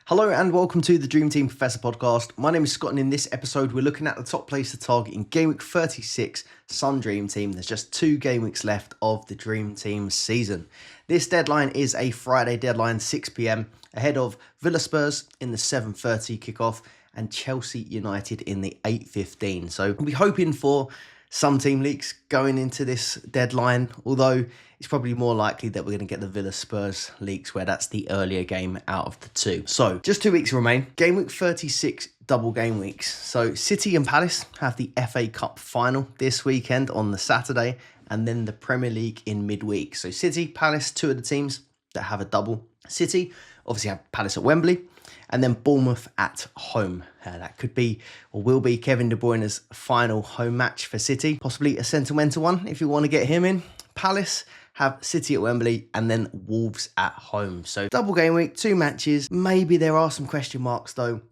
Hello and welcome to the Dream Team Professor podcast. My name is Scott and in this episode we're looking at the top place to target in Gameweek 36 Sun Dream Team. There's just 2 game weeks left of the Dream Team season. This deadline is a Friday deadline, 6 p.m, ahead of Villa Spurs in the 7:30 kickoff and Chelsea United in the 8:15. So we'll be hoping for some team leaks going into this deadline, although it's probably more likely that we're going to get the Villa Spurs leaks where that's the earlier game out of the 2. So just 2 weeks remain. Game week 36 double game weeks. So City and Palace have the FA Cup final this weekend on the Saturday and then the Premier League in midweek. So City, Palace, 2 of the teams that have a double. City obviously have Palace at Wembley and then Bournemouth at home. That could be or will be Kevin De Bruyne's final home match for City. Possibly a sentimental one if you want to get him in. Palace have City at Wembley and then Wolves at home. So double game week, 2 matches. Maybe there are some question marks though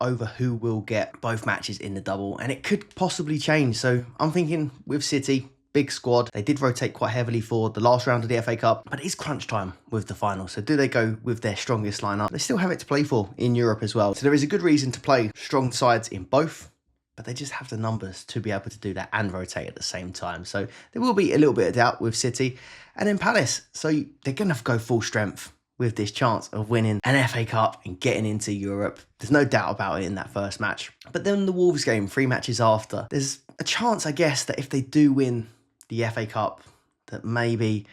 over who will get both matches in the double and it could possibly change. So I'm thinking with City, big squad. They did rotate quite heavily for the last round of the FA Cup, but it is crunch time with the final. So do they go with their strongest lineup? They still have it to play for in Europe as well. So there is a good reason to play strong sides in both, but they just have the numbers to be able to do that and rotate at the same time. So there will be a little bit of doubt with City and then Palace. So they're going to go full strength with this chance of winning an FA Cup and getting into Europe. There's no doubt about it in that first match. But then the Wolves game, 3 matches after, there's a chance, I guess, that if they do win the FA Cup, that maybe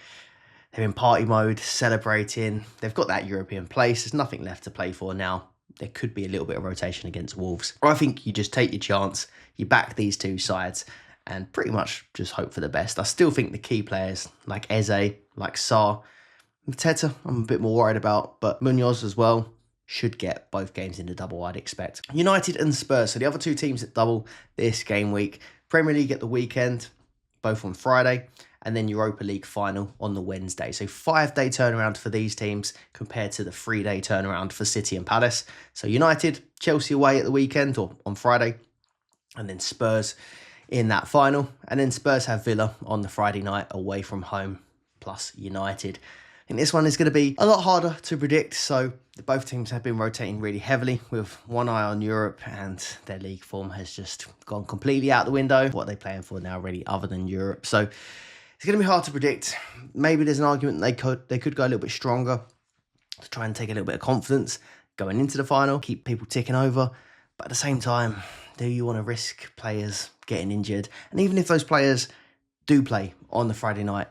they're in party mode, celebrating. They've got that European place. There's nothing left to play for now. There could be a little bit of rotation against Wolves. Or I think you just take your chance, you back these 2 sides and pretty much just hope for the best. I still think the key players like Eze, like Sarr, Mateta, I'm a bit more worried about, but Munoz as well should get both games in the double, I'd expect. United and Spurs, so the other 2 teams that double this game week. Premier League at the weekend, both on Friday, and then Europa League final on the Wednesday. So 5-day turnaround for these teams compared to the 3-day turnaround for City and Palace. So United, Chelsea away at the weekend or on Friday, and then Spurs in that final. And then Spurs have Villa on the Friday night away from home, plus United. I think this one is going to be a lot harder to predict. So both teams have been rotating really heavily with one eye on Europe and their league form has just gone completely out the window. What are they playing for now really other than Europe? So it's going to be hard to predict. Maybe there's an argument they could go a little bit stronger to try and take a little bit of confidence going into the final, keep people ticking over. But at the same time, do you want to risk players getting injured? And even if those players do play on the Friday night,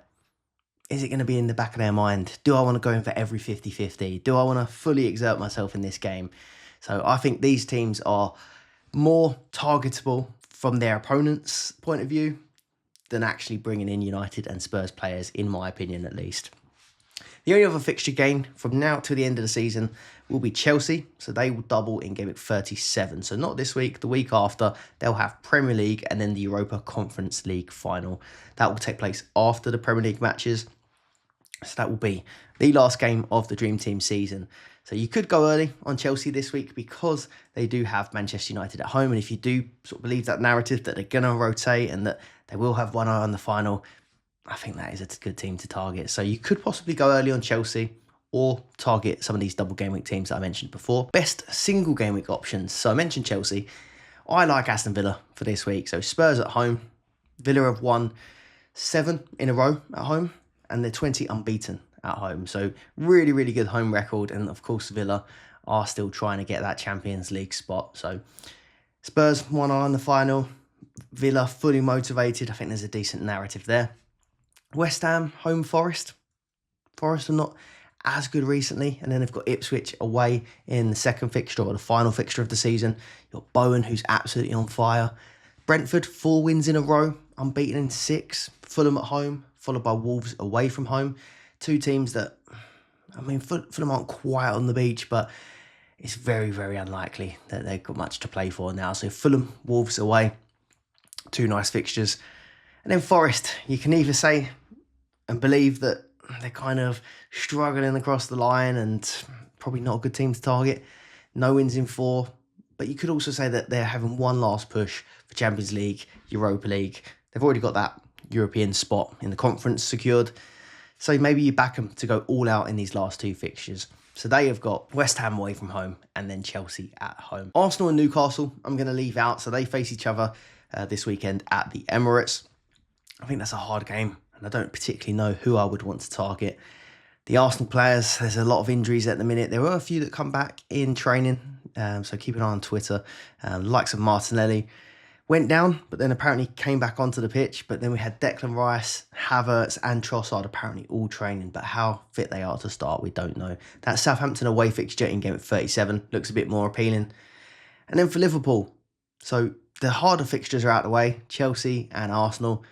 is it going to be in the back of their mind? Do I want to go in for every 50-50? Do I want to fully exert myself in this game? So I think these teams are more targetable from their opponent's point of view than actually bringing in United and Spurs players, in my opinion at least. The only other fixture game from now to the end of the season will be Chelsea. So they will double in game week 37. So not this week, the week after, they'll have Premier League and then the Europa Conference League final. That will take place after the Premier League matches. So that will be the last game of the Dream Team season. So you could go early on Chelsea this week because they do have Manchester United at home. And if you do sort of believe that narrative that they're going to rotate and that they will have one eye on the final, I think that is a good team to target. So you could possibly go early on Chelsea or target some of these double game week teams that I mentioned before. Best single game week options. So I mentioned Chelsea. I like Aston Villa for this week. So Spurs at home. Villa have won 7 in a row at home and they're 20 unbeaten at home. So really, really good home record. And of course, Villa are still trying to get that Champions League spot. So Spurs, one eye on the final. Villa fully motivated. I think there's a decent narrative there. West Ham, home Forest. Forest are not as good recently. And then they've got Ipswich away in the second fixture or the final fixture of the season. You've got Bowen, who's absolutely on fire. Brentford, 4 wins in a row, unbeaten in 6. Fulham at home, followed by Wolves away from home. 2 teams that, I mean, Fulham aren't quite on the beach, but it's very, very unlikely that they've got much to play for now. So Fulham, Wolves away, 2 nice fixtures. And then Forest, you can either say and believe that they're kind of struggling across the line and probably not a good team to target. No wins in 4. But you could also say that they're having one last push for Champions League, Europa League. They've already got that European spot in the conference secured. So maybe you back them to go all out in these last 2 fixtures. So they have got West Ham away from home and then Chelsea at home. Arsenal and Newcastle, I'm going to leave out. So they face each other this weekend at the Emirates. I think that's a hard game, and I don't particularly know who I would want to target. The Arsenal players, there's a lot of injuries at the minute. There were a few that come back in training, so keep an eye on Twitter. Likes of Martinelli went down, but then apparently came back onto the pitch. But then we had Declan Rice, Havertz and Trossard apparently all training, but how fit they are to start, we don't know. That Southampton away fixture in game at 37 looks a bit more appealing. And then for Liverpool, so the harder fixtures are out of the way, Chelsea and Arsenal.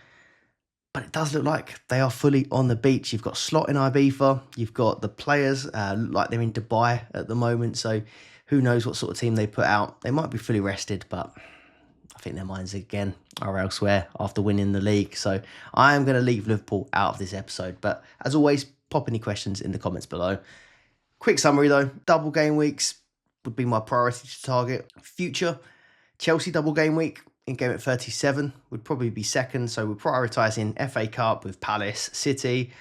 But it does look like they are fully on the beach. You've got Slot in Ibiza. You've got the players like they're in Dubai at the moment. So who knows what sort of team they put out. They might be fully rested, but I think their minds again are elsewhere after winning the league. So I am going to leave Liverpool out of this episode. But as always, pop any questions in the comments below. Quick summary though, double game weeks would be my priority to target. Future Chelsea double game week in game at 37 would probably be second. So we're prioritising FA Cup with Palace, City,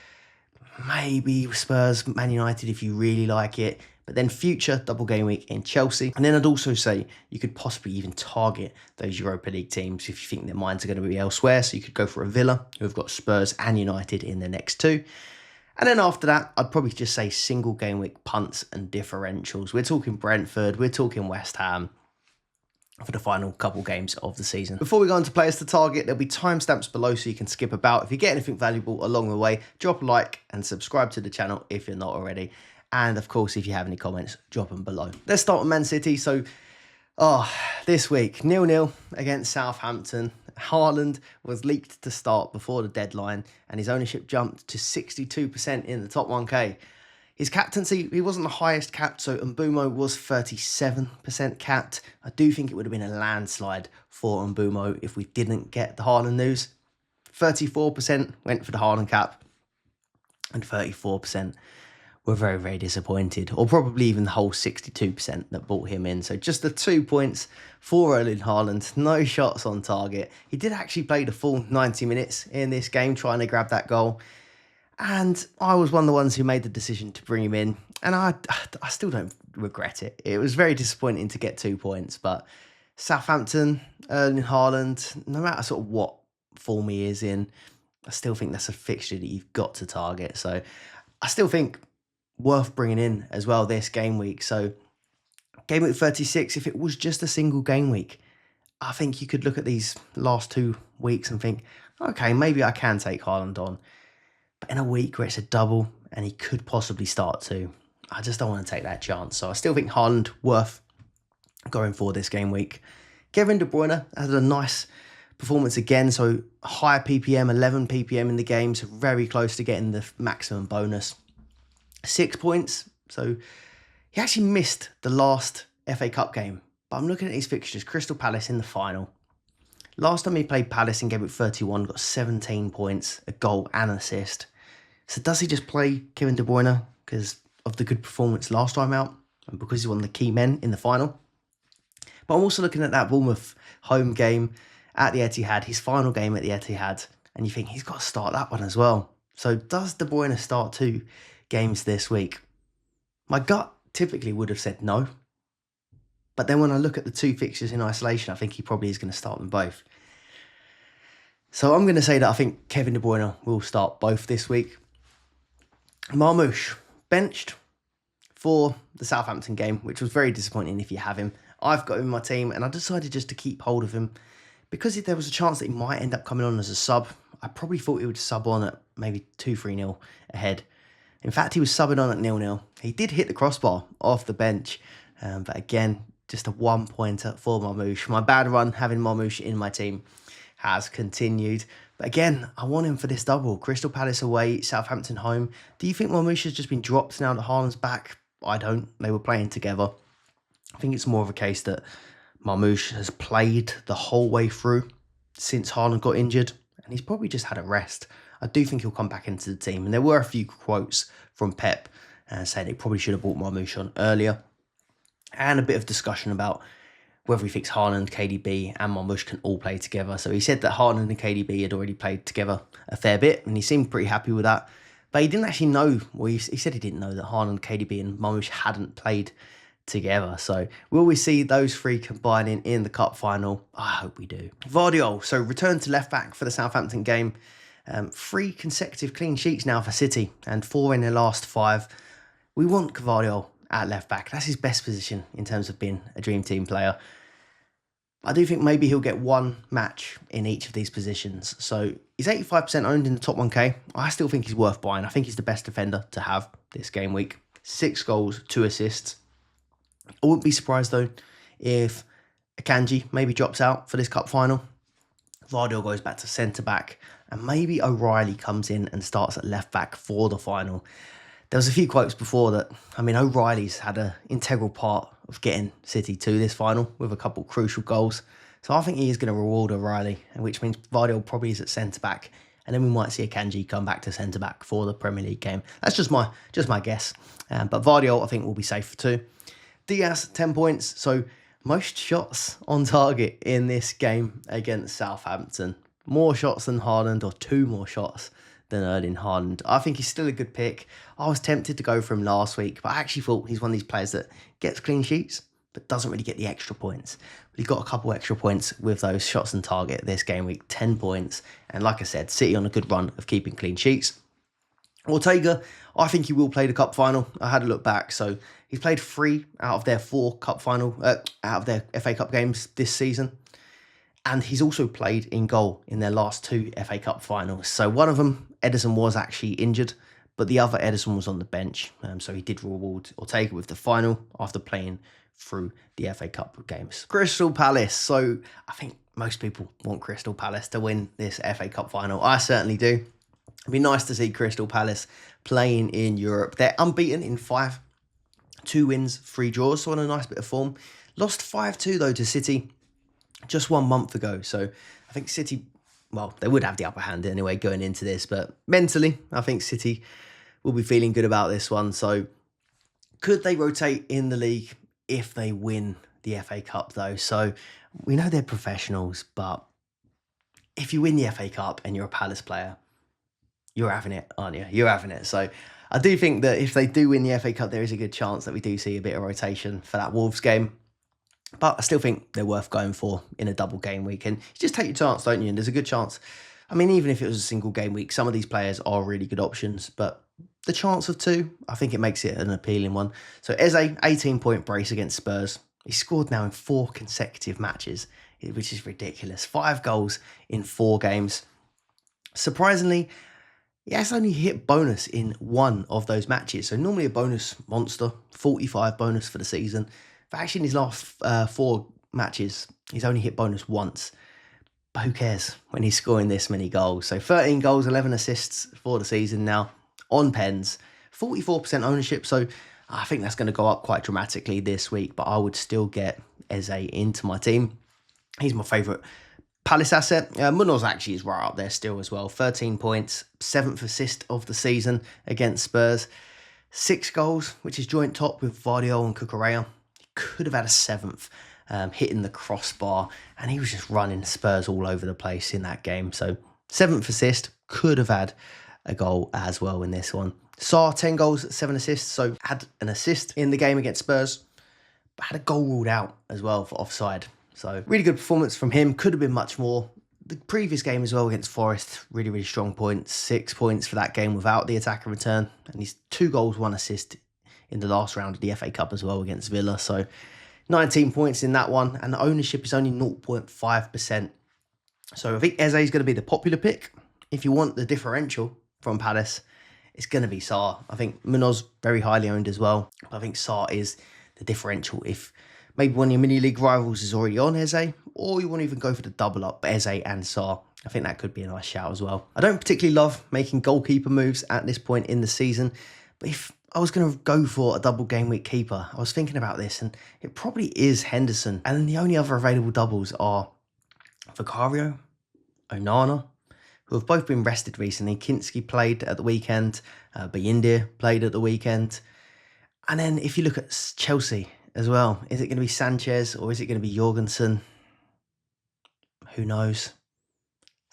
maybe Spurs, Man United if you really like it. But then future double game week in Chelsea. And then I'd also say you could possibly even target those Europa League teams if you think their minds are going to be elsewhere. So you could go for a Villa, who have got Spurs and United in the next two. And then after that, I'd probably just say single game week punts and differentials. We're talking Brentford, we're talking West Ham for the final couple games of the season. Before we go on to players to target, there'll be timestamps below so you can skip about. If you get anything valuable along the way, drop a like and subscribe to the channel if you're not already. And of course, if you have any comments, drop them below. Let's start with Man City. So, this week, 0-0 against Southampton. Haaland was leaked to start before the deadline and his ownership jumped to 62% in the top 1K. His captaincy, he wasn't the highest capped, so Mbumo was 37% capped. I do think it would have been a landslide for Mbumo if we didn't get the Haaland news. 34% went for the Haaland cap, and 34% were very, very disappointed, or probably even the whole 62% that bought him in. So just the 2 points for Erling Haaland, no shots on target. He did actually play the full 90 minutes in this game trying to grab that goal. And I was one of the ones who made the decision to bring him in. And I still don't regret it. It was very disappointing to get 2 points. But Southampton, Erling Haaland, no matter sort of what form he is in, I still think that's a fixture that you've got to target. So I still think worth bringing in as well this game week. So game week 36, if it was just a single game week, I think you could look at these last 2 weeks and think, okay, maybe I can take Haaland on. But in a week where it's a double and he could possibly start too, I just don't want to take that chance. So I still think Haaland worth going for this game week. Kevin De Bruyne had a nice performance again. So higher PPM, 11 PPM in the game. So very close to getting the maximum bonus. 6 points. So he actually missed the last FA Cup game. But I'm looking at his fixtures. Crystal Palace in the final. Last time he played Palace in game week 31, got 17 points, a goal and an assist. So does he just play Kevin De Bruyne because of the good performance last time out and because he's one of the key men in the final? But I'm also looking at that Bournemouth home game at the Etihad, his final game at the Etihad, and you think he's got to start that one as well. So does De Bruyne start 2 games this week? My gut typically would have said no. But then when I look at the 2 fixtures in isolation, I think he probably is going to start them both. So I'm going to say that I think Kevin De Bruyne will start both this week. Marmoush, benched for the Southampton game, which was very disappointing if you have him. I've got him in my team, and I decided just to keep hold of him. Because there was a chance that he might end up coming on as a sub, I probably thought he would sub on at maybe 2-3-0 ahead. In fact, he was subbing on at 0-0. He did hit the crossbar off the bench, but again, just a 1-pointer for Marmoush. My bad run having Marmoush in my team has continued. But again, I want him for this double. Crystal Palace away, Southampton home. Do you think Marmoush has just been dropped now that Haaland's back? I don't. They were playing together. I think it's more of a case that Marmoush has played the whole way through since Haaland got injured. And he's probably just had a rest. I do think he'll come back into the team. And there were a few quotes from Pep saying they probably should have brought Marmoush on earlier. And a bit of discussion about whether he thinks Haaland, KDB and Marmoush can all play together. So he said that Haaland and KDB had already played together a fair bit and he seemed pretty happy with that. But he didn't actually know, well, he said he didn't know that Haaland, KDB and Marmoush hadn't played together. So will we see those three combining in the cup final? I hope we do. Vardiol, so return to left back for the Southampton game. 3 consecutive clean sheets now for City and 4 in their last 5. We want Vardiol at left back. That's his best position in terms of being a dream team player. I do think maybe he'll get one match in each of these positions. So he's 85% owned in the top 1K. I still think he's worth buying. I think he's the best defender to have this game week. 6 goals, 2 assists. I wouldn't be surprised though if Akanji maybe drops out for this cup final. Vardiol goes back to centre back and maybe O'Reilly comes in and starts at left back for the final. There was a few quotes before that, O'Reilly's had an integral part of getting City to this final with a couple crucial goals. So I think he is going to reward O'Reilly, which means Vardiol probably is at centre-back. And then we might see Akanji come back to centre-back for the Premier League game. That's just my guess. But Vardiol, I think, will be safe for 2. Diaz, 10 points. So most shots on target in this game against Southampton. More shots than Haaland, or 2 more shots than Erling Haaland. I think he's still a good pick. I was tempted to go for him last week, but I actually thought he's one of these players that gets clean sheets, but doesn't really get the extra points. But he got a couple extra points with those shots on target this game week, 10 points. And like I said, City on a good run of keeping clean sheets. Ortega, I think he will play the cup final. I had a look back, so he's played 3 out of their 4 out of their FA Cup games this season. And he's also played in goal in their last 2 FA Cup finals. So one of them, Ederson, was actually injured, but the other, Ederson, was on the bench. So he did reward Ortega with the final after playing through the FA Cup games. Crystal Palace. So I think most people want Crystal Palace to win this FA Cup final. I certainly do. It'd be nice to see Crystal Palace playing in Europe. They're unbeaten in 5. 2 wins, 3 draws, so on a nice bit of form. Lost 5-2 though to City just 1 month ago. So I think City, well, they would have the upper hand anyway going into this, but mentally, I think City will be feeling good about this one. So could they rotate in the league if they win the FA Cup though? So we know they're professionals, but if you win the FA Cup and you're a Palace player, you're having it, aren't you? You're having it. So I do think that if they do win the FA Cup, there is a good chance that we do see a bit of rotation for that Wolves game. But I still think they're worth going for in a double game week. And you just take your chance, don't you? And there's a good chance. Even if it was a single game week, some of these players are really good options. But the chance of 2, I think it makes it an appealing one. So Eze, 18-point brace against Spurs. He's scored now in 4 consecutive matches, which is ridiculous. 5 goals in 4 games. Surprisingly, he has only hit bonus in 1 of those matches. So normally a bonus monster, 45 bonus for the season. But actually in his last 4 matches, he's only hit bonus once. But who cares when he's scoring this many goals? So 13 goals, 11 assists for the season now on pens. 44% ownership, so I think that's going to go up quite dramatically this week. But I would still get Eze into my team. He's my favourite Palace asset. Munoz actually is right up there still as well. 13 points, 7th assist of the season against Spurs. 6 goals, which is joint top with Vardiol and Cucurella. Could have had a 7th, hitting the crossbar, and he was just running Spurs all over the place in that game. So 7th assist, could have had a goal as well in this one. Sarr, 10 goals, 7 assists, so had an assist in the game against Spurs, but had a goal ruled out as well for offside. So really good performance from him, could have been much more. The previous game as well against Forest, really, really strong points. 6 points for that game without the attack and return, and he's 2 goals, 1 assist in the last round of the FA Cup as well against Villa. So 19 points in that one, and the ownership is only 0.5%. So I think Eze is going to be the popular pick. If you want the differential from Palace, it's going to be Sarr. I think Munoz very highly owned as well. I think Sarr is the differential. If maybe one of your mini league rivals is already on Eze, or you want to even go for the double up, Eze and Sarr, I think that could be a nice shout as well. I don't particularly love making goalkeeper moves at this point in the season, but if I was going to go for a double game week keeper, I was thinking about this, and it probably is Henderson. And then the only other available doubles are Vicario, Onana, who have both been rested recently. Kinski played at the weekend, Bayindir played at the weekend. And then if you look at Chelsea as well, is it going to be Sanchez or is it going to be Jorgensen? Who knows?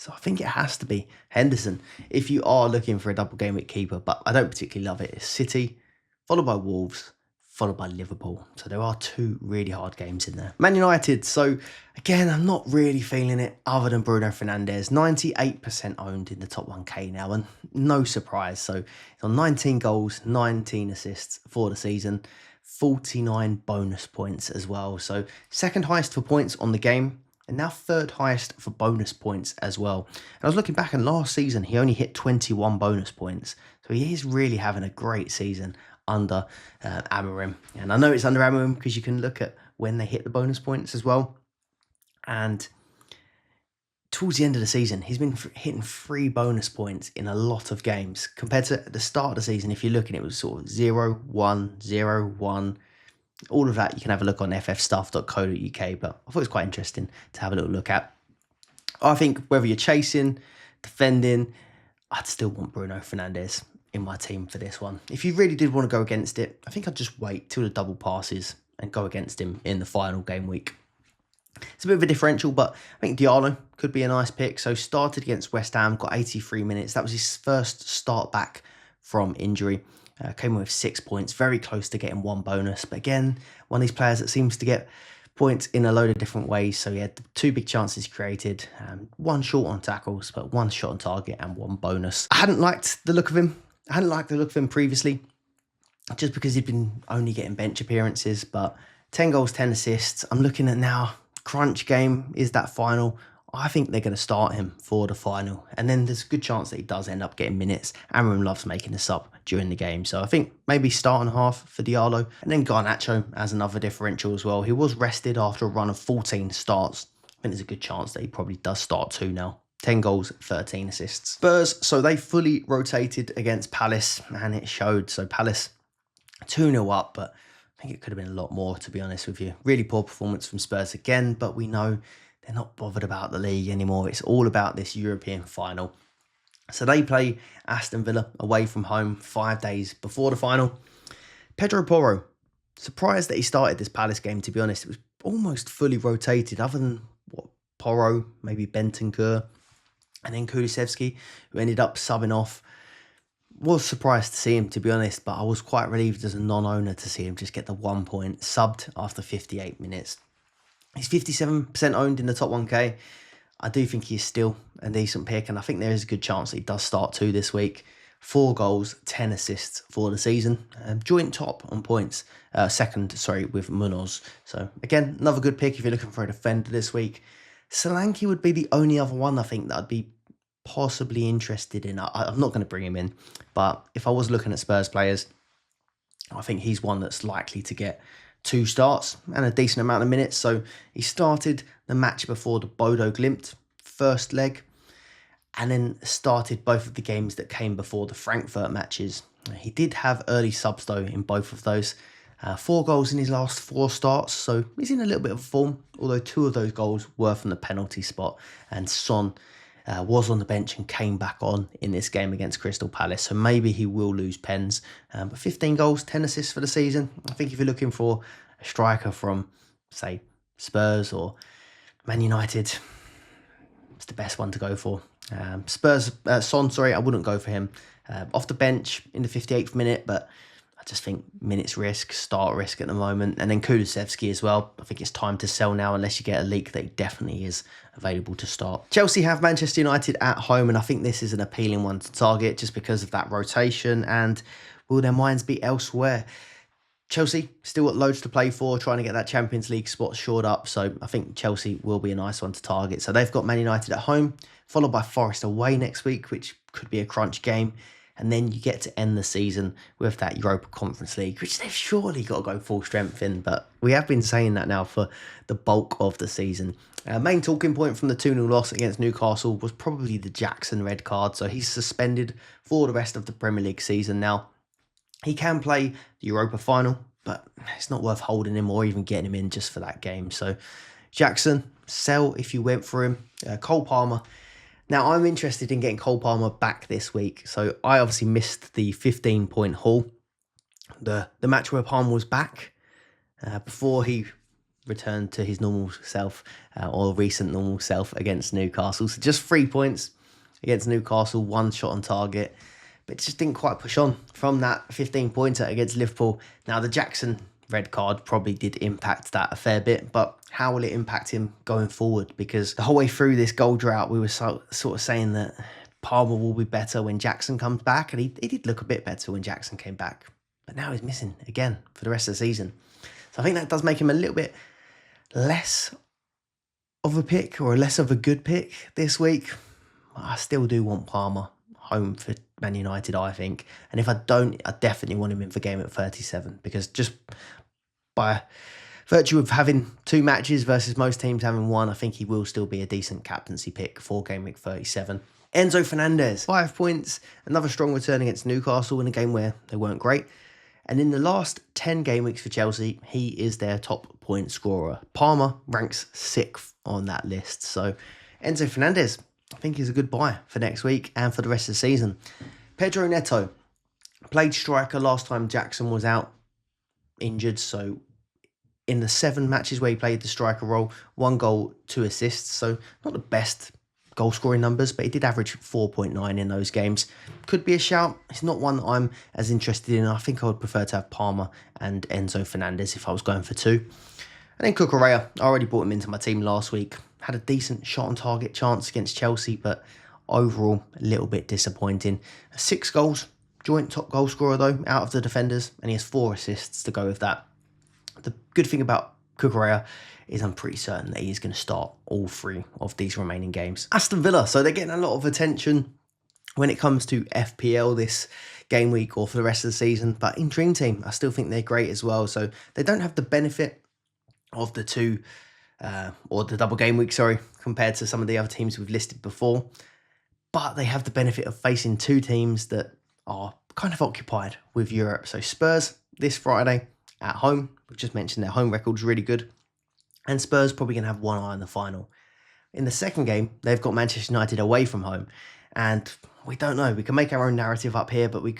So I think it has to be Henderson if you are looking for a double game week keeper, but I don't particularly love it. It's City, followed by Wolves, followed by Liverpool. So there are two really hard games in there. Man United, so again, I'm not really feeling it other than Bruno Fernandes. 98% owned in the top 1k now, and no surprise. So he's on 19 goals, 19 assists for the season, 49 bonus points as well. So second highest for points on the game, and now third highest for bonus points as well. And I was looking back, and last season he only hit 21 bonus points. So he is really having a great season under Amorim. And I know it's under Amorim because you can look at when they hit the bonus points as well. And towards the end of the season, he's been hitting 3 bonus points in a lot of games. Compared to the start of the season, if you're looking, it was sort of 0, 1, 0, 1. All of that you can have a look on ffstuff.co.uk, but I thought it was quite interesting to have a little look at. I think whether you're chasing, defending, I'd still want Bruno Fernandes in my team for this one. If you really did want to go against it, I think I'd just wait till the double passes and go against him in the final game week. It's a bit of a differential, but I think Diallo could be a nice pick. So started against West Ham, got 83 minutes. That was his first start back from injury. Came with 6 points, very close to getting 1 bonus. But again, one of these players that seems to get points in a load of different ways. So he had 2 big chances created, 1 short on tackles, but 1 shot on target and 1 bonus. I hadn't liked the look of him. I hadn't liked the look of him previously, just because he'd been only getting bench appearances, but 10 goals, 10 assists. I'm looking at now, crunch game is that final. I think they're going to start him for the final. And then there's a good chance that he does end up getting minutes. Amorim loves making this up during the game. So I think maybe start and half for Diallo. And then Garnacho as another differential as well. He was rested after a run of 14 starts. I think there's a good chance that he probably does start 2 now. 10 goals, 13 assists. Spurs, so they fully rotated against Palace, and it showed. So Palace 2-0 up, but I think it could have been a lot more, to be honest with you. Really poor performance from Spurs again, but we know they're not bothered about the league anymore. It's all about this European final. So they play Aston Villa away from home 5 days before the final. Pedro Porro, surprised that he started this Palace game, to be honest. It was almost fully rotated, other than Porro, maybe Bentancur, and then Kulusevski, who ended up subbing off. Was surprised to see him, to be honest, but I was quite relieved as a non-owner to see him just get the 1 point subbed after 58 minutes. He's 57% owned in the top 1k. I do think he's still a decent pick, and I think there is a good chance that he does start 2 this week. 4 goals, 10 assists for the season. Joint top on points. Second, with Munoz. So again, another good pick if you're looking for a defender this week. Solanke would be the only other one I think that I'd be possibly interested in. I'm not going to bring him in, but if I was looking at Spurs players, I think he's one that's likely to get 2 starts and a decent amount of minutes. So he started the match before the Bodo Glimt first leg, and then started both of the games that came before the Frankfurt matches. He did have early subs though in both of those. 4 goals in his last 4 starts, so he's in a little bit of form, although 2 of those goals were from the penalty spot, and Son was on the bench and came back on in this game against Crystal Palace, so maybe he will lose pens. But 15 goals, 10 assists for the season. I think if you're looking for a striker from, say, Spurs or Man United, it's the best one to go for. Son, I wouldn't go for him. Off the bench in the 58th minute, but I just think minutes risk, start risk at the moment. And then Kulusevski as well. I think it's time to sell now unless you get a leak that he definitely is available to start. Chelsea have Manchester United at home, and I think this is an appealing one to target just because of that rotation. And will their minds be elsewhere? Chelsea still got loads to play for, trying to get that Champions League spot shored up. So I think Chelsea will be a nice one to target. So they've got Man United at home, followed by Forest away next week, which could be a crunch game. And then you get to end the season with that Europa Conference League, which they've surely got to go full strength in. But we have been saying that now for the bulk of the season. Main talking point from the 2-0 loss against Newcastle was probably the Jackson red card. So he's suspended for the rest of the Premier League season. Now, he can play the Europa final, but it's not worth holding him or even getting him in just for that game. So Jackson, sell if you went for him. Cole Palmer. Now, I'm interested in getting Cole Palmer back this week. So I obviously missed the 15-point haul. The match where Palmer was back before he return to his normal self or recent normal self against Newcastle. So just 3 points against Newcastle, 1 shot on target, but just didn't quite push on from that 15-pointer against Liverpool. Now, the Jackson red card probably did impact that a fair bit, but how will it impact him going forward? Because the whole way through this goal drought, we were sort of saying that Palmer will be better when Jackson comes back, and he did look a bit better when Jackson came back, but now he's missing again for the rest of the season. So I think that does make him a little bit less of a pick, or less of a good pick this week. I still do want Palmer home for Man United, I think. And if I don't, I definitely want him in for game at 37, because just by virtue of having 2 matches versus most teams having 1, I think he will still be a decent captaincy pick for game week 37. Enzo Fernandez, 5 points, another strong return against Newcastle in a game where they weren't great. And in the last 10 game weeks for Chelsea, he is their top point scorer. Palmer ranks 6th on that list. So Enzo Fernandez, I think, is a good buy for next week and for the rest of the season. Pedro Neto played striker last time Jackson was out injured. So in the 7 matches where he played the striker role, 1 goal, 2 assists. So not the best goal scoring numbers, but he did average 4.9 in those games. Could be a shout. It's not one that I'm as interested in. I think I would prefer to have Palmer and Enzo Fernandez if I was going for 2. And then Cucurella, I already brought him into my team last week. Had a decent shot on target chance against Chelsea, but overall a little bit disappointing. 6 goals, joint top goal scorer though, out of the defenders, and he has 4 assists to go with that. The good thing about Cucurella is I'm pretty certain that he is going to start all 3 of these remaining games. Aston Villa, so they're getting a lot of attention when it comes to FPL this game week or for the rest of the season, but in Dream Team I still think they're great as well. So they don't have the benefit of the 2 or the double game week, compared to some of the other teams we've listed before, but they have the benefit of facing 2 teams that are kind of occupied with Europe. So Spurs this Friday at home. We've just mentioned their home record's really good, and Spurs probably going to have one eye on the final. In the second game, they've got Manchester United away from home, and we don't know. We can make our own narrative up here, but they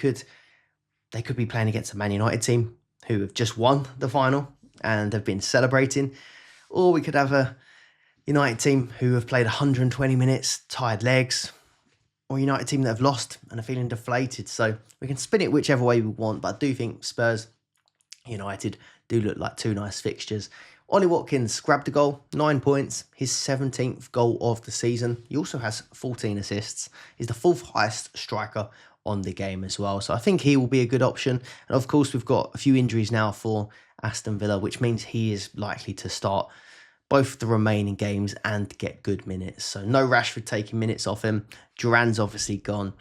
could be playing against a Man United team who have just won the final and have been celebrating, or we could have a United team who have played 120 minutes, tired legs, or a United team that have lost and are feeling deflated. So we can spin it whichever way we want, but I do think Spurs, United do look like 2 nice fixtures. Ollie Watkins grabbed a goal, 9 points, his 17th goal of the season. He also has 14 assists. He's the 4th highest striker on the game as well. So I think he will be a good option. And of course, we've got a few injuries now for Aston Villa, which means he is likely to start both the remaining games and get good minutes. So no Rashford taking minutes off him. Duran's obviously gone.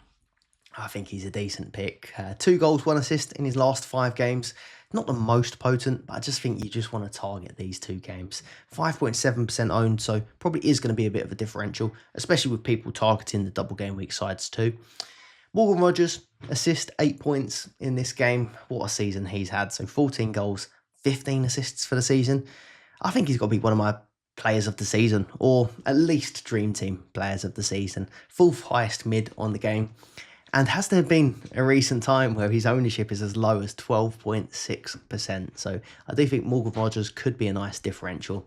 I think he's a decent pick. 2 goals, 1 assist in his last 5 games. Not the most potent, but I just think you just want to target these 2 games. 5.7% owned, so probably is going to be a bit of a differential, especially with people targeting the double game week sides too. Morgan Rogers, assist 8 points in this game. What a season he's had. So 14 goals, 15 assists for the season. I think he's got to be one of my players of the season, or at least Dream Team players of the season. 4th highest mid on the game. And has there been a recent time where his ownership is as low as 12.6%? So I do think Morgan Rogers could be a nice differential.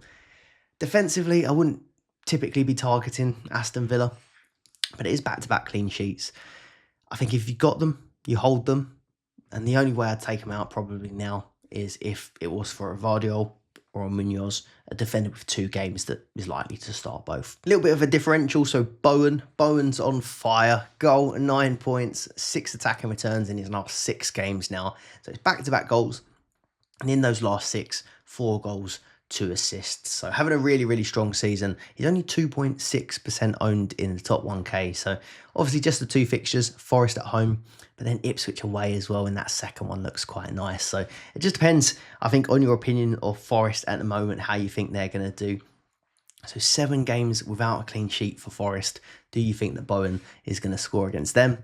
Defensively, I wouldn't typically be targeting Aston Villa, but it is back-to-back clean sheets. I think if you got them, you hold them. And the only way I'd take them out probably now is if it was for a Vardiol or a Munoz, a defender with 2 games that is likely to start both. A little bit of a differential, so Bowen's on fire. Goal, 9 points, 6 attacking returns in his last 6 games now. So it's back-to-back goals. And in those last 6, 4 goals, 2 assists. So having a really, really strong season. He's only 2.6% owned in the top 1K. So obviously just the 2 fixtures, Forest at home, but then Ipswich away as well. And that second one looks quite nice. So it just depends, I think, on your opinion of Forest at the moment, how you think they're going to do. So 7 games without a clean sheet for Forest. Do you think that Bowen is going to score against them?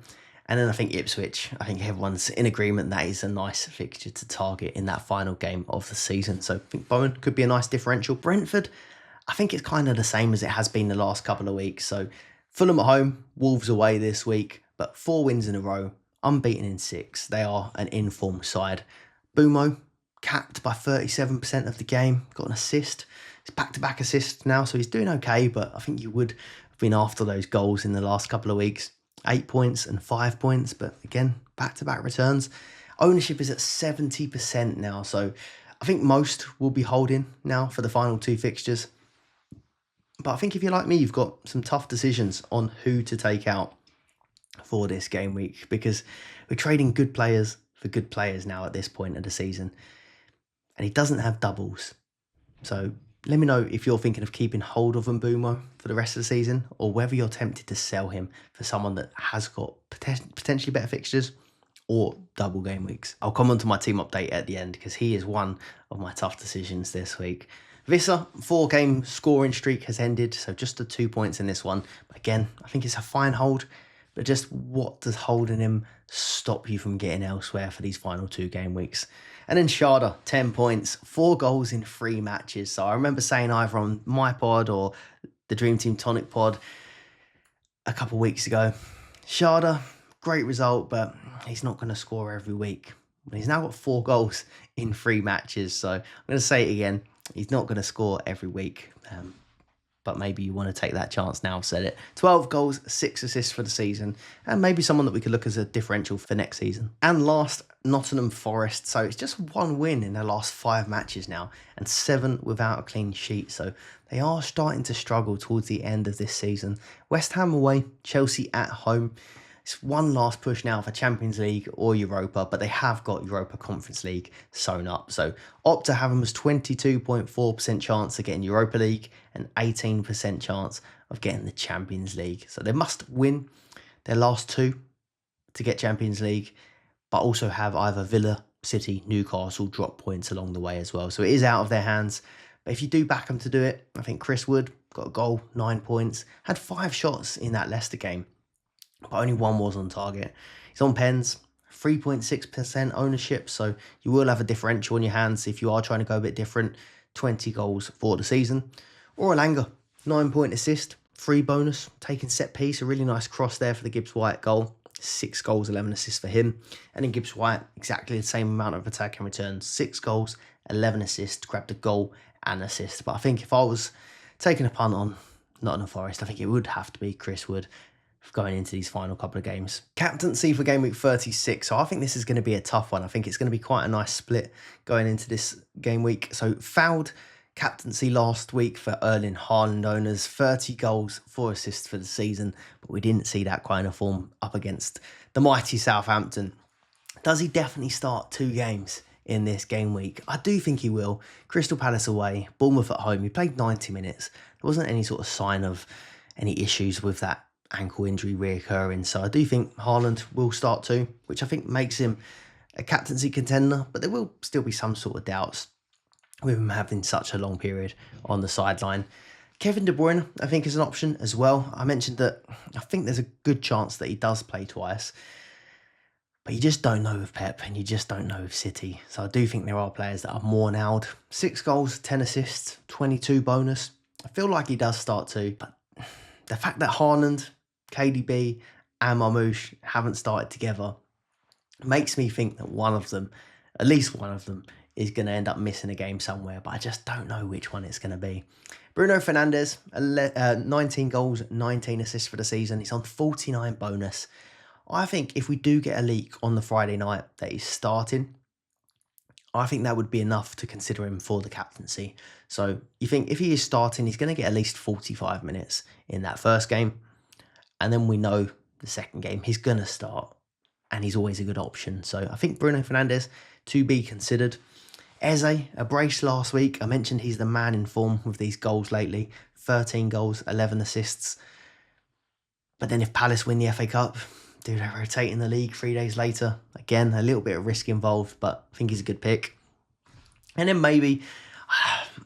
And then I think Ipswich, I think everyone's in agreement that is a nice fixture to target in that final game of the season. So I think Bowen could be a nice differential. Brentford, I think it's kind of the same as it has been the last couple of weeks. So Fulham at home, Wolves away this week, but 4 wins in a row, unbeaten in 6. They are an in-form side. Bumo, capped by 37% of the game, got an assist. It's back-to-back assists now, so he's doing okay, but I think you would have been after those goals in the last couple of weeks. 8 points and 5 points, but again, back-to-back returns. Ownership is at 70% now, so I think most will be holding now for the final 2 fixtures. But I think if you're like me, you've got some tough decisions on who to take out for this game week, because we're trading good players for good players now at this point of the season. And he doesn't have doubles. So let me know if you're thinking of keeping hold of Mbeumo for the rest of the season, or whether you're tempted to sell him for someone that has got potentially better fixtures or double game weeks. I'll come on to my team update at the end, because he is one of my tough decisions this week. Visser, 4-game scoring streak has ended, so just the 2 points in this one. But again, I think it's a fine hold, but just what does holding him stop you from getting elsewhere for these final 2 game weeks? And then Sharda, 10 points, 4 goals in 3 matches. So I remember saying either on my pod or the Dream Team Tonic pod a couple of weeks ago, Sharda, great result, but he's not going to score every week. He's now got 4 goals in 3 matches. So I'm going to say it again. He's not going to score every week. But maybe you want to take that chance now. I've said it. 12 goals, 6 assists for the season. And maybe someone that we could look as a differential for next season. And last, Nottingham Forest. So it's just 1 win in their last 5 matches now. And 7 without a clean sheet. So they are starting to struggle towards the end of this season. West Ham away, Chelsea at home. It's one last push now for Champions League or Europa, but they have got Europa Conference League sewn up. So opt to have them as 22.4% chance of getting Europa League and 18% chance of getting the Champions League. So they must win their last 2 to get Champions League, but also have either Villa, City, Newcastle drop points along the way as well. So it is out of their hands. But if you do back them to do it, I think Chris Wood got a goal, 9 points, had 5 shots in that Leicester game, but only 1 was on target. He's on pens, 3.6% ownership, so you will have a differential in your hands if you are trying to go a bit different. 20 goals for the season. Or Alanga, 9-point assist, 3 bonus, taking set piece, a really nice cross there for the Gibbs White goal. 6 goals, 11 assists for him. And then Gibbs White, exactly the same amount of attack and returns. 6 goals, 11 assists, grabbed a goal and assist. But I think if I was taking a punt on Nottingham Forest, I think it would have to be Chris Wood going into these final couple of games. Captaincy for game week 36. So I think this is going to be a tough one. I think it's going to be quite a nice split going into this game week. So fouled captaincy last week for Erling Haaland owners. 30 goals, 4 assists for the season. But we didn't see that kind of form up against the mighty Southampton. Does he definitely start 2 games in this game week? I do think he will. Crystal Palace away, Bournemouth at home. He played 90 minutes. There wasn't any sort of sign of any issues with that ankle injury reoccurring. So I do think Haaland will start 2, which I think makes him a captaincy contender, but there will still be some sort of doubts with him having such a long period on the sideline. Kevin De Bruyne, I think, is an option as well. I mentioned that I think there's a good chance that he does play twice, but you just don't know with Pep and you just don't know with City. So I do think there are players that are more nailed. 6 goals, 10 assists, 22 bonus. I feel like he does start 2, but the fact that Haaland, KDB and Marmoush haven't started together makes me think that one of them, at least one of them, is going to end up missing a game somewhere, but I just don't know which one it's going to be. Bruno Fernandes, 19 goals, 19 assists for the season. He's on 49 bonus. I think if we do get a leak on the Friday night that he's starting, I think that would be enough to consider him for the captaincy. So you think if he is starting, he's going to get at least 45 minutes in that first game. And then we know the second game he's going to start. And he's always a good option. So I think Bruno Fernandes to be considered. Eze, a brace last week. I mentioned he's the man in form with these goals lately. 13 goals, 11 assists. But then if Palace win the FA Cup, do they rotate in the league 3 days later? Again, a little bit of risk involved, but I think he's a good pick. And then maybe,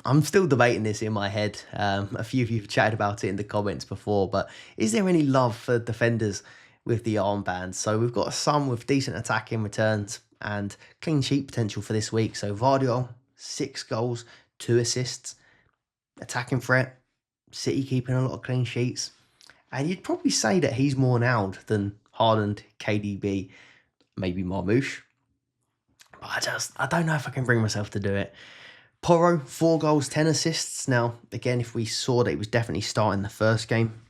I'm still debating this in my head. A few of you have chatted about it in the comments before, but is there any love for defenders with the armbands? So we've got some with decent attacking returns and clean sheet potential for this week. So Vardiol, 6 goals, 2 assists, attacking threat, City keeping a lot of clean sheets. And you'd probably say that he's more nailed than Haaland, KDB, maybe Marmoush. But I don't know if I can bring myself to do it. Porro, 4 goals, 10 assists. Now, again, if we saw that he was definitely starting the first game,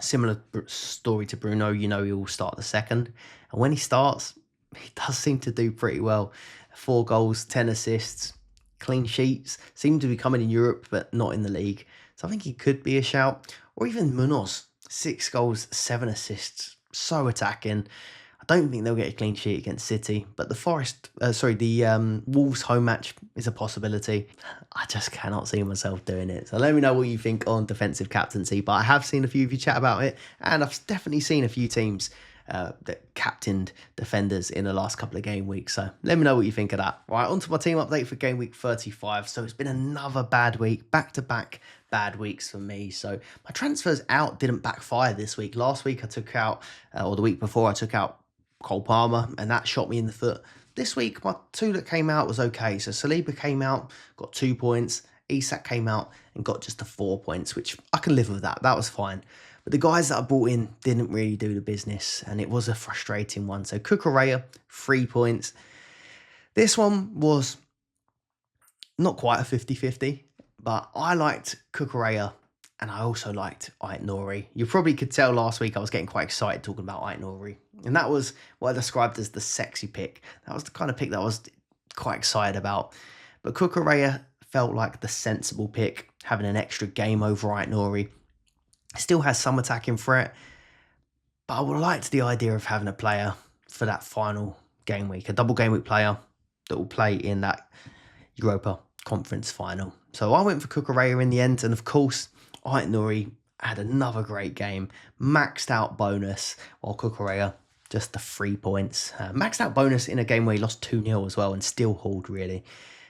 similar story to Bruno, he will start the second. And when he starts, he does seem to do pretty well. 4 goals, 10 assists, clean sheets. Seem to be coming in Europe, but not in the league. So I think he could be a shout. Or even Munoz, 6 goals, 7 assists. So attacking. I don't think they'll get a clean sheet against City, but the Wolves home match is a possibility. I just cannot see myself doing it. So let me know what you think on defensive captaincy, but I have seen a few of you chat about it, and I've definitely seen a few teams that captained defenders in the last couple of game weeks. So let me know what you think of that. Right, on to my team update for game week 35. So it's been another bad week, back-to-back bad weeks for me. So my transfers out didn't backfire this week. Last week I took out, or the week before I took out Cole Palmer, and that shot me in the foot. This week, my 2 that came out was okay. So Saliba came out, got 2 points. Isak came out and got just the 4 points, which I can live with that. That was fine. But the guys that I brought in didn't really do the business, and it was a frustrating one. So Cucurella, 3 points. This one was not quite a 50-50, but I liked Cucurella, and I also liked Ait-Nouri. You probably could tell last week I was getting quite excited talking about Ait-Nouri. And that was what I described as the sexy pick. That was the kind of pick that I was quite excited about. But Cucurella felt like the sensible pick, having an extra game over Ait-Nouri. Still has some attacking threat, but I would like the idea of having a player for that final game week, a double game week player that will play in that Europa Conference final. So I went for Cucurella in the end, and of course, Ait-Nouri had another great game, maxed out bonus, while Cucurella just the 3 points. Maxed out bonus in a game where he lost 2-0 as well and still hauled, really.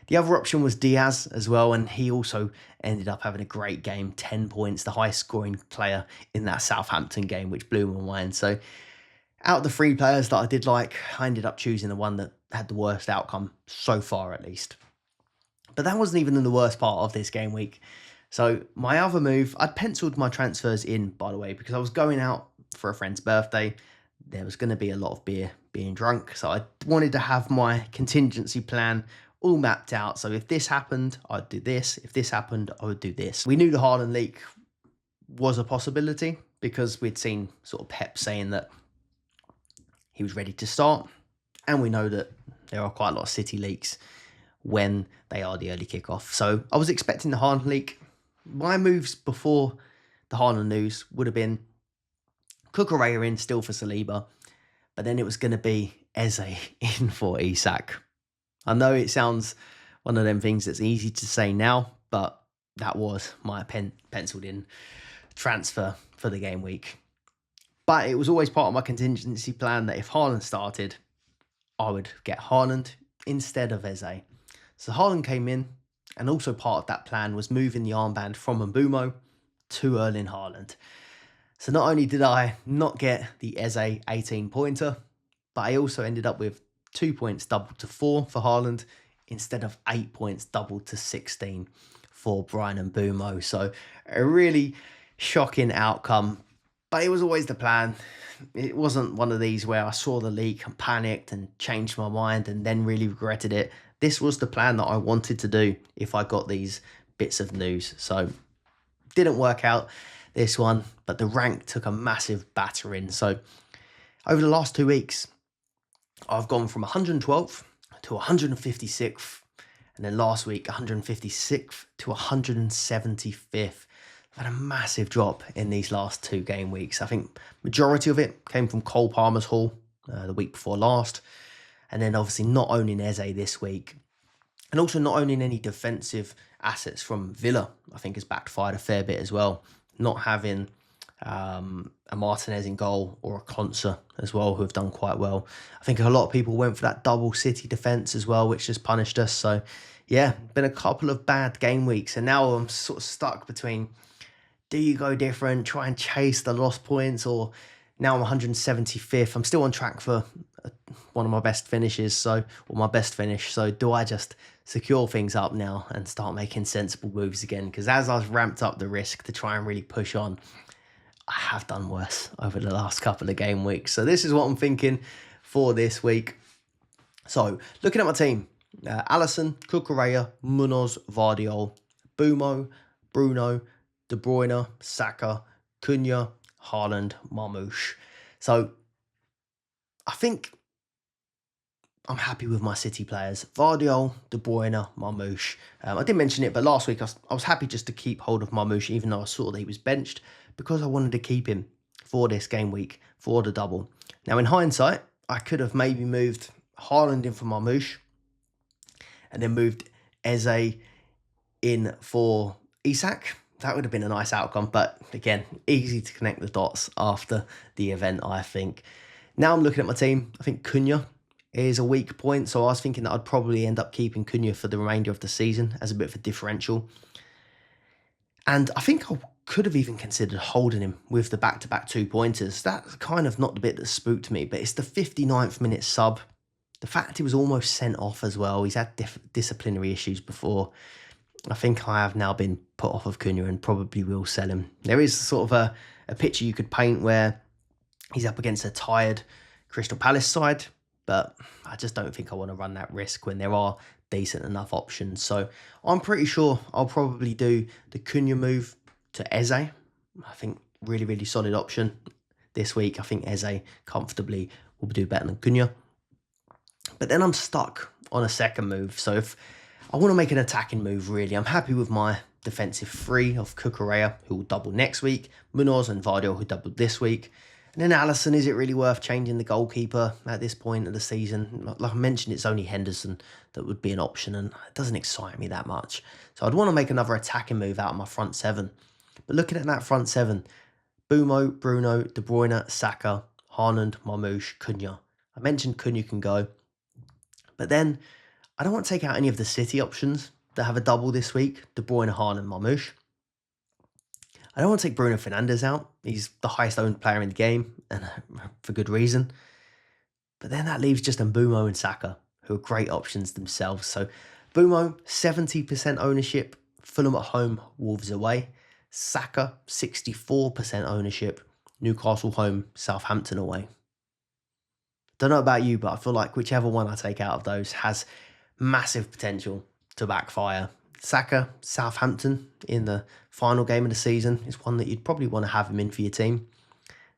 The other option was Diaz as well, and he also ended up having a great game, 10 points, the highest scoring player in that Southampton game, which blew my mind. So out of the 3 players that I did like, I ended up choosing the one that had the worst outcome so far, at least. But that wasn't even the worst part of this game week. So my other move, I'd penciled my transfers in, by the way, because I was going out for a friend's birthday. There was going to be a lot of beer being drunk. So I wanted to have my contingency plan all mapped out. So if this happened, I'd do this. If this happened, I would do this. We knew the Haaland leak was a possibility because we'd seen sort of Pep saying that he was ready to start. And we know that there are quite a lot of City leaks when they are the early kickoff. So I was expecting the Haaland leak. My moves before the Haaland news would have been Cucurella in still for Saliba, but then it was going to be Eze in for Isak. I know it sounds one of them things that's easy to say now, but that was my penciled in transfer for the game week. But it was always part of my contingency plan that if Haaland started, I would get Haaland instead of Eze. So Haaland came in, and also part of that plan was moving the armband from Mbeumo to Erling Haaland. So not only did I not get the Eze 18-pointer, but I also ended up with 2 points doubled to 4 for Haaland instead of 8 points doubled to 16 for Bryan Mbeumo. So a really shocking outcome, but it was always the plan. It wasn't one of these where I saw the leak and panicked and changed my mind and then really regretted it. This was the plan that I wanted to do if I got these bits of news. So didn't work out this one, but the rank took a massive battering. So over the last 2 weeks, I've gone from 112th to 156th, and then last week 156th to 175th. I've had a massive drop in these last 2 game weeks. I think majority of it came from Cole Palmer's haul the week before last, and then obviously not owning Eze this week, and also not owning any defensive assets from Villa, I think has backfired a fair bit as well. Not having a Martinez in goal or a Konsa as well, who have done quite well. I think a lot of people went for that double City defence as well, which just punished us. So yeah, been a couple of bad game weeks, and now I'm sort of stuck between, do you go different, try and chase the lost points, or now I'm 175th. I'm still on track for one of my best finishes, or my best finish. So do I just secure things up now and start making sensible moves again? Because as I've ramped up the risk to try and really push on, I have done worse over the last couple of game weeks. So this is what I'm thinking for this week. So, looking at my team, Alisson, Cucurella, Munoz, Vardiol, Bumo, Bruno, De Bruyne, Saka, Cunha, Haaland, Marmoush. So, I think I'm happy with my City players. Vardiol, De Bruyne, Marmoush. I didn't mention it, but last week I was happy just to keep hold of Marmoush, even though I saw that he was benched, because I wanted to keep him for this game week, for the double. Now, in hindsight, I could have maybe moved Haaland in for Marmoush, and then moved Eze in for Isak. That would have been a nice outcome, but again, easy to connect the dots after the event, I think. Now I'm looking at my team. I think Cunha is a weak point, so I was thinking that I'd probably end up keeping Cunha for the remainder of the season as a bit of a differential. And I think I could have even considered holding him with the back-to-back 2-pointers. That's kind of not the bit that spooked me, but it's the 59th minute sub. The fact he was almost sent off as well. He's had disciplinary issues before. I think I have now been put off of Cunha and probably will sell him. There is sort of a picture you could paint where he's up against a tired Crystal Palace side, but I just don't think I want to run that risk when there are decent enough options. So I'm pretty sure I'll probably do the Cunha move to Eze. I think really, really solid option this week. I think Eze comfortably will do better than Cunha. But then I'm stuck on a second move. So if I want to make an attacking move, really, I'm happy with my defensive three of Cucurella, who will double next week, Munoz and Vardiol, who doubled this week. And then Alisson, is it really worth changing the goalkeeper at this point of the season? Like I mentioned, it's only Henderson that would be an option, and it doesn't excite me that much. So I'd want to make another attacking move out of my front seven. But looking at that front seven, Bumo, Bruno, De Bruyne, Saka, Haaland, Marmoush, Cunha. I mentioned Cunha can go. But then I don't want to take out any of the City options that have a double this week, De Bruyne, Haaland, Marmoush. I don't want to take Bruno Fernandes out. He's the highest owned player in the game, and for good reason. But then that leaves just Mbumo and Saka, who are great options themselves. So Mbumo, 70% ownership, Fulham at home, Wolves away. Saka, 64% ownership, Newcastle home, Southampton away. Don't know about you, but I feel like whichever one I take out of those has massive potential to backfire. Saka, Southampton in the final game of the season is one that you'd probably want to have him in for your team.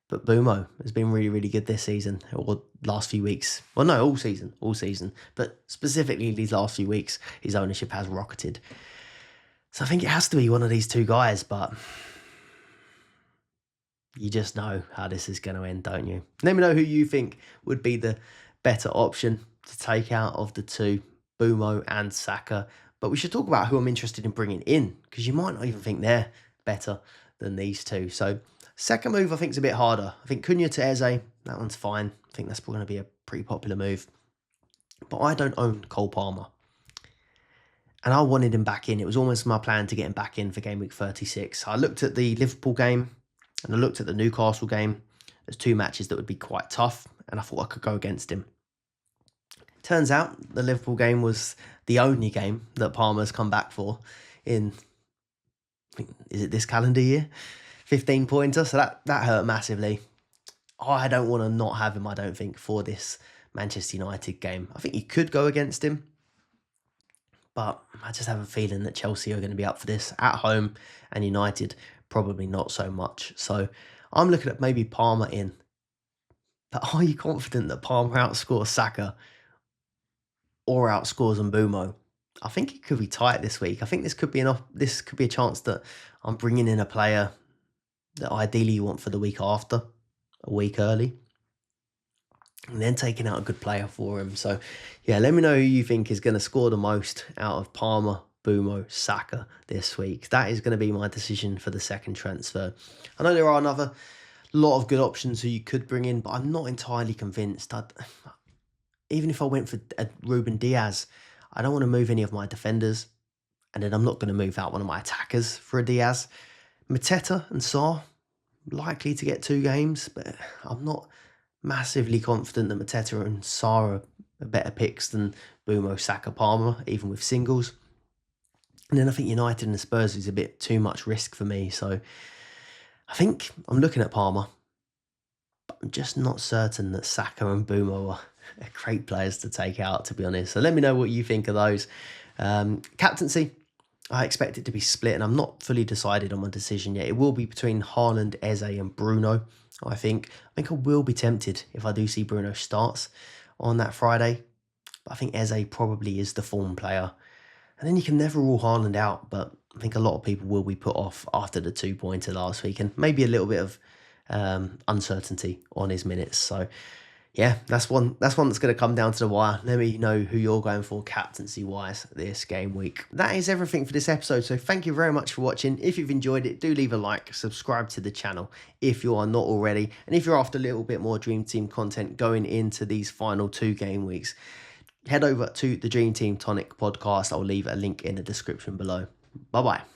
But Bumo has been really, really good this season, or last few weeks. Well, no, all season. But specifically these last few weeks, his ownership has rocketed. So I think it has to be one of these two guys, but you just know how this is going to end, don't you? Let me know who you think would be the better option to take out of the two, Bumo and Saka. But we should talk about who I'm interested in bringing in, because you might not even think they're better than these two. So second move I think is a bit harder. I think Cunha to Eze, that one's fine. I think that's going to be a pretty popular move. But I don't own Cole Palmer. And I wanted him back in. It was almost my plan to get him back in for game week 36. I looked at the Liverpool game and I looked at the Newcastle game. There's two matches that would be quite tough, and I thought I could go against him. Turns out the Liverpool game was the only game that Palmer's come back for in, is it this calendar year? 15-pointer, so that hurt massively. I don't want to not have him, I don't think, for this Manchester United game. I think you could go against him, but I just have a feeling that Chelsea are going to be up for this at home, and United probably not so much. So I'm looking at maybe Palmer in. But are you confident that Palmer outscores Saka or outscores Mbumo? I think it could be tight this week. I think this could be a chance that I'm bringing in a player that ideally you want for the week after, a week early, and then taking out a good player for him. So yeah, let me know who you think is going to score the most out of Palmer, Bumo, Saka this week. That is going to be my decision for the second transfer. I know there are another lot of good options who you could bring in, but I'm not entirely convinced. Even if I went for Ruben Diaz, I don't want to move any of my defenders, and then I'm not going to move out one of my attackers for a Diaz. Mateta and Sarr, likely to get 2 games, but I'm not massively confident that Mateta and Sarr are better picks than Bumo, Saka, Palmer, even with singles. And then I think United and the Spurs is a bit too much risk for me. So I think I'm looking at Palmer, but I'm just not certain that Saka and Bumo great players to take out, to be honest. So let me know what you think of those. Captaincy, I expect it to be split, and I'm not fully decided on my decision yet. It will be between Haaland, Eze and Bruno, I think. I will be tempted if I do see Bruno starts on that Friday. But I think Eze probably is the form player. And then you can never rule Haaland out, but I think a lot of people will be put off after the 2-pointer last week, and maybe a little bit of uncertainty on his minutes. So yeah, that's one that's going to come down to the wire. Let me know who you're going for captaincy wise this game week. That is everything for this episode, so thank you very much for watching. If you've enjoyed it, do leave a like, subscribe to the channel if you are not already, and if you're after a little bit more Dream Team content going into these final 2 game weeks, head over to the Dream Team Tonic podcast. I'll leave a link in the description below. Bye bye.